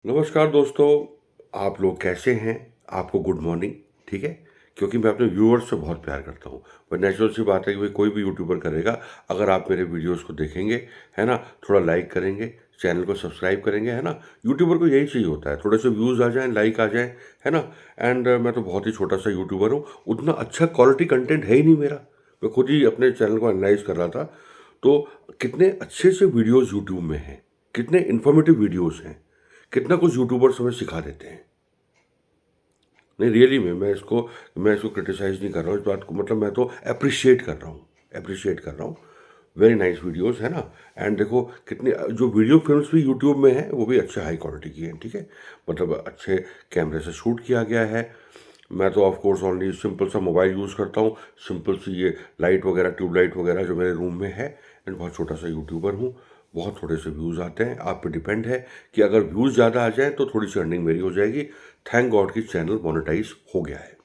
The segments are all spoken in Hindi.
नमस्कार दोस्तों, आप लोग कैसे हैं? आपको गुड मॉर्निंग, ठीक है? क्योंकि मैं अपने व्यूअर्स से बहुत प्यार करता हूँ। पर नेचुरल सी बात है कि भाई कोई भी यूट्यूबर करेगा, अगर आप मेरे वीडियोस को देखेंगे, है ना? थोड़ा लाइक करेंगे, चैनल को सब्सक्राइब करेंगे, है ना? यूट्यूबर को यही चाहिए होता है, थोड़े से व्यूज़ आ जाएँ, लाइक आ जाएँ, है ना? एंड मैं तो बहुत ही छोटा-सा यूट्यूबर हूँ, उतना अच्छा क्वालिटी कंटेंट है ही नहीं मेरा। मैं खुद ही अपने चैनल को एनालाइज़ कर रहा था, तो कितने अच्छे से वीडियोज़ यूट्यूब में हैं, कितने इन्फॉर्मेटिव वीडियोज़ हैं। कितना कुछ यूट्यूबर्स हमें सिखा देते हैं। नहीं रियली में मैं इसको क्रिटिसाइज़ नहीं कर रहा हूँ इस बात को, मतलब मैं तो एप्रिशिएट कर रहा हूँ। वेरी नाइस वीडियोज़, है ना? एंड देखो कितनी जो वीडियो फ़िल्म्स भी यूट्यूब में हैं, वो भी अच्छे हाई क्वालिटी की हैं, ठीक है? मतलब अच्छे कैमरे से शूट किया गया है। मैं तो ऑफ कोर्स ओनली सिंपल सा मोबाइल यूज़ करता हूँ, सिंपल सी ये लाइट वगैरह, ट्यूब लाइट वगैरह जो मेरे रूम में है, एंड बहुत छोटा-सा यूट्यूबर हूँ। बहुत थोड़े से व्यूज़ आते हैं, आप पे डिपेंड है कि अगर व्यूज़ ज़्यादा आ जाएँ तो थोड़ी-सी अर्निंग मेरी हो जाएगी। थैंक गॉड कि चैनल मोनेटाइज़ हो गया है।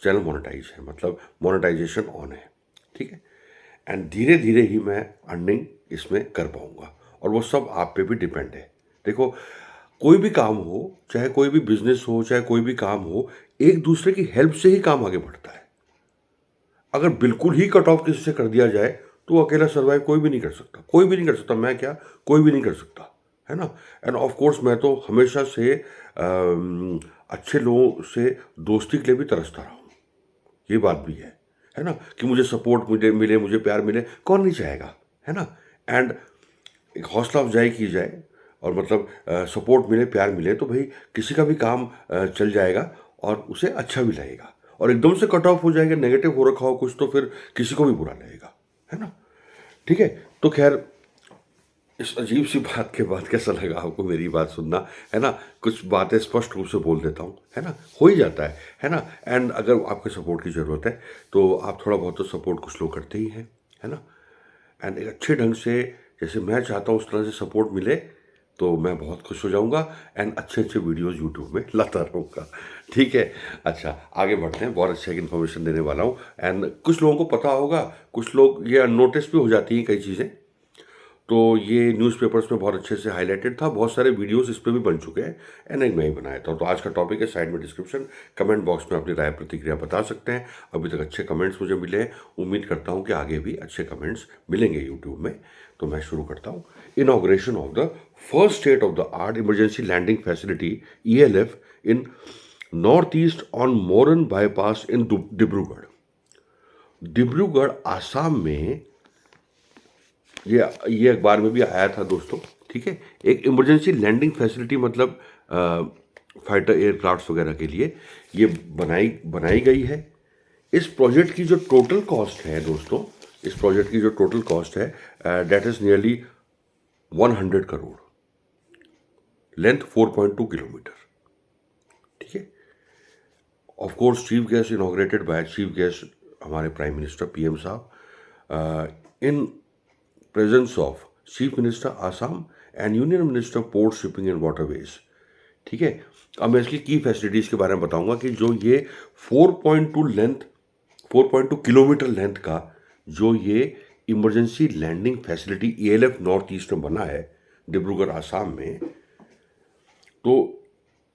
चैनल मोनेटाइज़ है, मतलब मोनेटाइज़ेशन ऑन है, ठीक है? एंड धीरे-धीरे ही मैं अर्निंग इसमें कर पाऊँगा, और वो सब आप पे भी डिपेंड है। देखो, कोई भी काम हो, चाहे कोई भी बिज़नेस हो, चाहे कोई भी काम हो, एक-दूसरे की हेल्प से ही काम आगे बढ़ता है। अगर बिल्कुल ही कट ऑफ किसी से कर दिया जाए, तो अकेला सर्वाइव कोई भी नहीं कर सकता। कोई भी नहीं कर सकता, मैं क्या, कोई भी नहीं कर सकता, है ना? एंड ऑफ कोर्स मैं तो हमेशा से अच्छे लोगों से दोस्ती के लिए भी तरसता रहा हूँ। ये बात भी है ना? कि मुझे सपोर्ट मिले, मुझे प्यार मिले, कौन नहीं चाहेगा, है ना? एंड एक हौसला अफ़ज़ाई की जाए, और मतलब सपोर्ट मिले, प्यार मिले, तो भई किसी का भी काम चल जाएगा और उसे अच्छा भी लगेगा। और एकदम से कट ऑफ हो जाएगा, नेगेटिव हो रखा हो कुछ, तो फिर किसी को भी बुरा लगेगा, है ना? ठीक है? तो ख़ैर, इस अजीब-सी बात के बाद कैसा लगा आपको मेरी बात सुनना, है ना? कुछ बातें स्पष्ट रूप से बोल देता हूँ, है ना? हो ही जाता है ना? एंड अगर आपको सपोर्ट की ज़रूरत है, तो आप थोड़ा बहुत तो सपोर्ट कुछ लोग करते ही हैं, है ना? एंड एक अच्छे ढंग से, जैसे मैं चाहता हूँ उस तरह से सपोर्ट मिले, तो मैं बहुत खुश हो जाऊँगा, एंड अच्छे-अच्छे वीडियोज़ यूट्यूब में लाता रहूँगा। ठीक है? अच्छा, आगे बढ़ते हैं, बहुत अच्छा एक इन्फॉर्मेशन देने वाला हूँ, एंड कुछ लोगों को पता होगा, कुछ लोग ये अननोटिस भी हो जाती हैं कई चीज़ें। तो ये न्यूज़पेपर्स में बहुत अच्छे से हाइलाइटेड था, बहुत सारे वीडियोज़ इस पे भी बन चुके हैं, एंड एक मैं ही बनाया था। तो आज का टॉपिक है, साइड में डिस्क्रिप्शन, कमेंट बॉक्स में अपनी राय प्रतिक्रिया बता सकते हैं। अभी तक अच्छे कमेंट्स मुझे मिले हैं, उम्मीद करता हूँ कि आगे भी अच्छे कमेंट्स मिलेंगे यूट्यूब में। तो मैं शुरू करता हूँ। Inauguration of the first state of the art emergency landing facility ELF in north east on Moran bypass in Dibrugarh. Dibrugarh Assam में ये अखबार में भी आया था दोस्तों, ठीक है? एक इमरजेंसी लैंडिंग फैसिलिटी, मतलब फाइटर एयरक्राफ्ट्स वगैरह के लिए ये बनाई बनाई गई है। इस प्रोजेक्ट की जो टोटल कॉस्ट है दोस्तों, इस प्रोजेक्ट की जो टोटल कॉस्ट है, that is nearly 100 crore, length 4.2 kilometre, ठीक है? Of course chief guest inaugurated by chief guest हमारे प्राइम मिनिस्टर PM साहब, in presence of chief minister Assam and union minister port shipping and waterways, ठीक है? अब मैं इसकी की फैसिलिटीज़ के बारे में बताऊंगा कि जो ये 4.2 किलोमीटर लेंथ का जो ये emergency landing facility ELF north east में बना है, डिब्रूगढ़ आसाम में, तो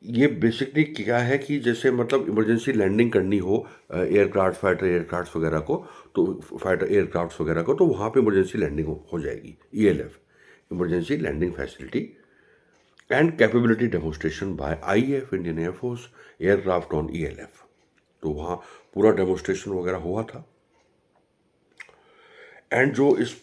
ये बेसिकली क्या है कि जैसे मतलब इमरजेंसी लैंडिंग करनी हो एयरक्राफ्ट, फाइटर एयरक्राफ्ट वगैरह को, तो फाइटर एयरक्राफ्ट वगैरह को, तो वहाँ पे इमरजेंसी लैंडिंग हो जाएगी। ELF, emergency landing facility and capability demonstration by IAF, Indian air force, aircraft on ELF। तो वहाँ पूरा डेमोस्ट्रेशन वगैरह हुआ था। एंड जो इस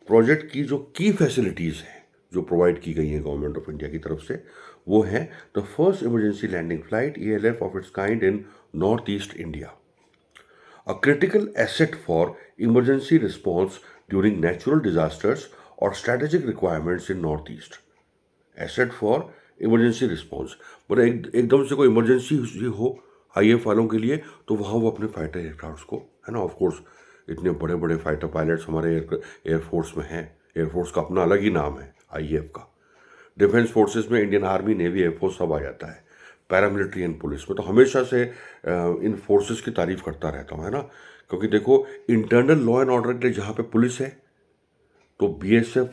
प्रोजेक्ट की जो की फैसिलिटीज़ हैं, जो प्रोवाइड की गई हैं गवर्नमेंट ऑफ इंडिया की तरफ से, वो है the first emergency landing flight ELF of its kind in north east India, a critical asset for emergency response during natural disasters or strategic requirements in Northeast. Asset for emergency response, मतलब एकदम से कोई इमरजेंसी हो IAF वालों के लिए, तो वहाँ वो अपने फाइटर एयरक्राफ्ट्स को, है ना, ऑफ कोर्स इतने बड़े बड़े फाइटर पायलट्स हमारे एयरफोर्स में हैं। एयरफोर्स का अपना अलग ही नाम है IAF का। डिफेंस फोर्सेस में इंडियन आर्मी, नेवी, एयरफोर्स सब आ जाता है। पैरामिलिट्री एंड पुलिस में तो हमेशा से इन फोर्सेस की तारीफ करता रहता हूँ, है ना? क्योंकि देखो, इंटरनल लॉ एंड ऑर्डर के लिए जहाँ पे पुलिस है, तो BSF,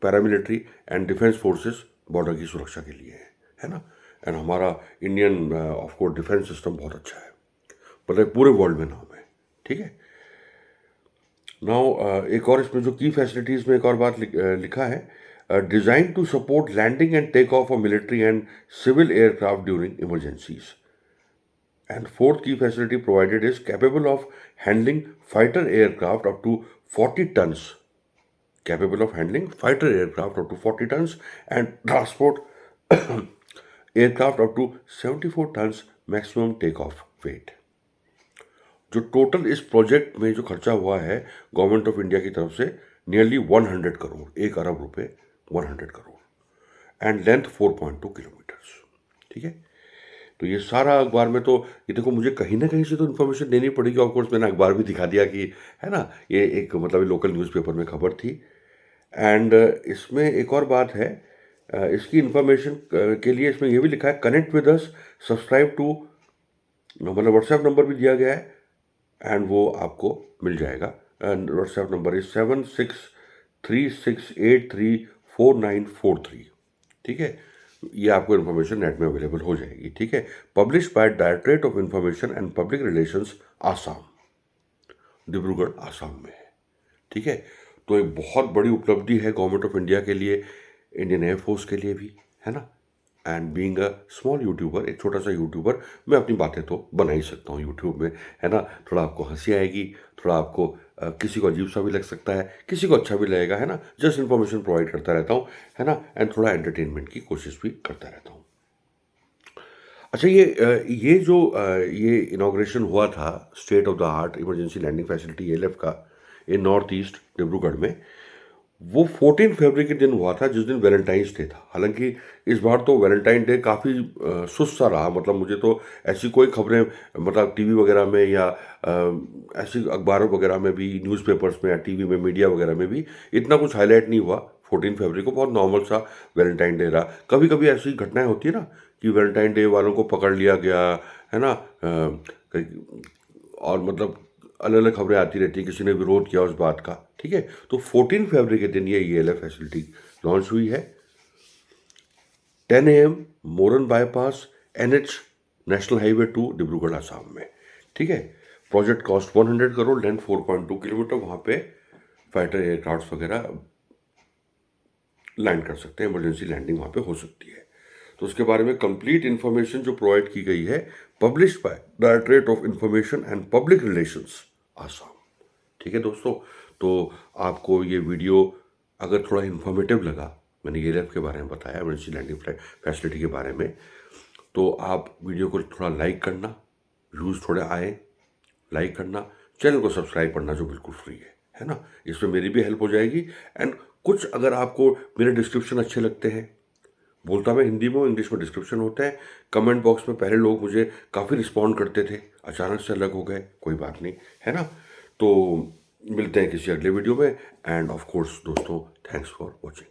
paramilitary and defence forces border की सुरक्षा के लिए है ना। एंड हमारा Indian of course defence system बहुत अच्छा है, मतलब पूरे वर्ल्ड में नाम है, ठीक है। नाउ एक और इसमें जो की फैसिलिटीज़ में एक और बात लिखा है, design to support landing and take off of military and civil aircraft during emergencies. And fourth key facility provided is capable of handling fighter aircraft up to 40 tons. Capable of handling fighter aircraft up to 40 tons and transport aircraft up to 74 tons maximum takeoff weight. जो टोटल इस प्रोजेक्ट में जो खर्चा हुआ है गवर्नमेंट ऑफ इंडिया की तरफ से नियरली 100 करोड़, 1 अरब रुपए, 100 करोड़ एंड लेंथ 4.2 किलोमीटर्स, ठीक है। तो ये सारा अखबार में, तो ये देखो मुझे कहीं ना कहीं से तो इन्फॉर्मेशन देनी पड़ेगी। ऑफ कोर्स मैंने अखबार भी दिखा दिया कि है ना, ये एक मतलब लोकल न्यूज़पेपर में खबर थी। एंड इसमें एक और बात है, इसकी इन्फॉर्मेशन के लिए इसमें ये भी लिखा है connect with us, subscribe to, मतलब व्हाट्सएप नंबर भी दिया गया है एंड वो आपको मिल जाएगा। एंड व्हाट्सएप नंबर इज 7636834943, ठीक है। ये आपको इन्फॉर्मेशन नेट में अवेलेबल हो जाएगी, ठीक है। Publish by directorate of information and public relations Assam, Dibrugarh Assam में है, ठीक है। तो एक बहुत बड़ी उपलब्धि है गवर्नमेंट ऑफ इंडिया के लिए, इंडियन एयरफोर्स के लिए भी, है ना। And being a small YouTuber, एक छोटा सा यूट्यूबर, मैं अपनी बातें तो बना ही सकता हूँ यूट्यूब में, है ना। थोड़ा आपको हंसी आएगी, थोड़ा आपको किसी को अजीब सा भी लग सकता है, किसी को अच्छा भी लगेगा, है ना। जस्ट इन्फॉर्मेशन प्रोवाइड करता रहता हूँ, है ना। एंड थोड़ा एंटरटेनमेंट की कोशिश भी करता रहता हूँ। अच्छा, ये जो ये इनाग्रेशन हुआ था state of the art emergency landing facility ELF का इन नॉर्थ ईस्ट डिब्रूगढ़ में, वो 14 फरवरी के दिन हुआ था, जिस दिन वैलेंटाइंस डे था। हालांकि इस बार तो वैलेंटाइन डे काफ़ी सुस्त सा रहा, मतलब मुझे तो ऐसी कोई खबरें, मतलब टीवी वगैरह में या ऐसी अखबारों वगैरह में भी, न्यूज़पेपर्स में या टीवी में, मीडिया वगैरह में भी इतना कुछ हाईलाइट नहीं हुआ। 14 फरवरी को बहुत नॉर्मल सा वैलेंटाइन डे रहा। कभी कभी ऐसी घटनाएं होती है ना कि वैलेंटाइन डे वालों को पकड़ लिया गया, है ना, और मतलब अलग अलग खबरें आती रहती है, किसी ने विरोध किया उस बात का, ठीक है। तो 14 फरवरी के दिन ये ईएलएफ फैसिलिटी लॉन्च हुई है। 10 AM Moran bypass, NH national highway 2 Dibrugarh Assam में, ठीक है। Project cost 100 crore, length 4.2 kilometre. वहाँ पे फाइटर एयरक्राफ्ट वगैरह लैंड कर सकते हैं, इमरजेंसी लैंडिंग वहाँ पे हो सकती है। तो उसके बारे में कंप्लीट इन्फॉर्मेशन जो प्रोवाइड की गई है, publish by directorate of information and public relations Assam, ठीक है दोस्तों। तो आपको ये वीडियो अगर थोड़ा इन्फॉर्मेटिव लगा, मैंने एएलएफ के बारे में बताया, इमरजेंसी लैंडिंग फैसिलिटी के बारे में, तो आप वीडियो को थोड़ा लाइक करना, व्यूज़ थोड़े आए, लाइक करना, चैनल को सब्सक्राइब करना जो बिल्कुल फ्री है ना। इसमें मेरी भी हेल्प हो जाएगी। एंड कुछ अगर आपको मेरे डिस्क्रिप्शन अच्छे लगते हैं, बोलता मैं हिंदी में हूँ, इंग्लिश में डिस्क्रिप्शन होता है। कमेंट बॉक्स में पहले लोग मुझे काफ़ी रिस्पॉन्ड करते थे, अचानक से अलग हो गए, कोई बात नहीं, है ना। तो मिलते हैं किसी अगले वीडियो में। एंड ऑफ कोर्स दोस्तों, थैंक्स फॉर वॉचिंग।